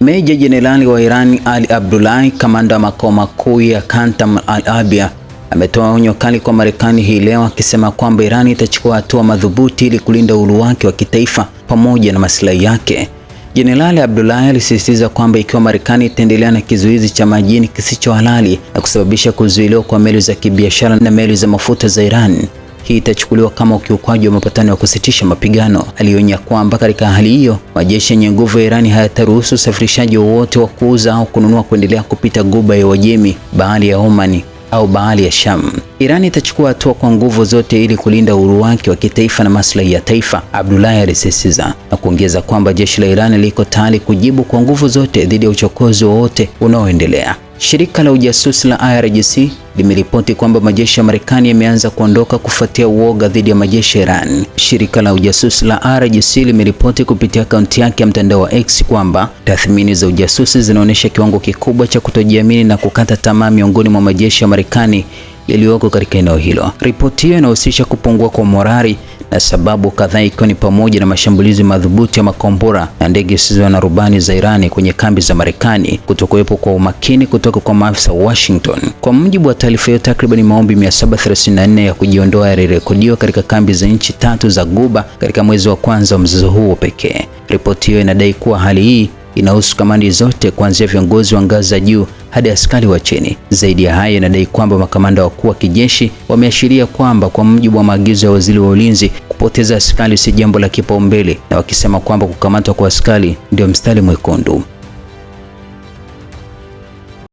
Meja Jenerali wa Iran Ali Abdullahi, kamanda wa makao makuu ya Qassam al-Arabia, ametoa onyo kali kwa Marekani hii leo akisema kwamba Iran itachukua hatua madhubuti ili kulinda uhuru wake wa kitaifa pamoja na maslahi yake. Jenerali Abdullahi alisisitiza kwamba ikiwa Marekani itaendelea na kizuizi cha majini kisicho halali na kusababisha kuzuiliwa kwa meli za kibiashara na meli za mafuta za Iran, hii itachukuliwa kama ukiukwaji wa mapatano ya kusitisha mapigano. Alionya kwamba katika hali hiyo, majeshi yenye nguvu ya Iran hayataruhusu usafirishaji wowote wa kuuza au kununua kuendelea kupita Ghuba ya Uajemi, Bahari ya Oman au Bahari ya Sham. Iran itachukua hatua kwa nguvu zote ili kulinda uhuru wake wa kitaifa na maslahi ya taifa, Abdullahi alisisitiza, na kuongeza kwamba jeshi la Iran liko tayari kujibu kwa nguvu zote dhidi ya uchokozi wowote unaoendelea. Shirika la ujasusi la IRGC limeripoti kwamba majeshi ya Marekani yameanza kuondoka kufuatia uoga dhidi ya majeshi ya Iran. Shirika la ujasusi la IRGC limeripoti kupitia akaunti yake ya mtandao wa X kwamba tathmini za ujasusi zinaonyesha kiwango kikubwa cha kutojiamini na kukata tamaa miongoni mwa majeshi ya Marekani yaliyoko katika eneo hilo. Ripoti hiyo inahusisha kupungua kwa morali na sababu kadhaa, ikiwa ni pamoja na mashambulizi madhubuti ya makombora na ndege zisizo na rubani za Irani kwenye kambi za Marekani, kutokuwepo kwa umakini kutoka kwa maafisa wa Washington. Kwa mujibu wa taarifa hiyo, takriban maombi 734 ya kujiondoa yalirekodiwa katika kambi za nchi 3 za Ghuba katika mwezi wa kwanza wa mzozo huo pekee. Ripoti hiyo inadai kuwa hali hii inahusu kamandi zote kuanzia viongozi wa ngazi za juu hadi askari wa chini. Zaidi ya hayo, inadai kwamba makamanda wakuu wa kijeshi wameashiria kwamba kwa mujibu wa maagizo ya waziri wa ulinzi, kupoteza askari si jambo la kipaumbele, na wakisema kwamba kukamatwa kwa askari ndio mstari mwekundu.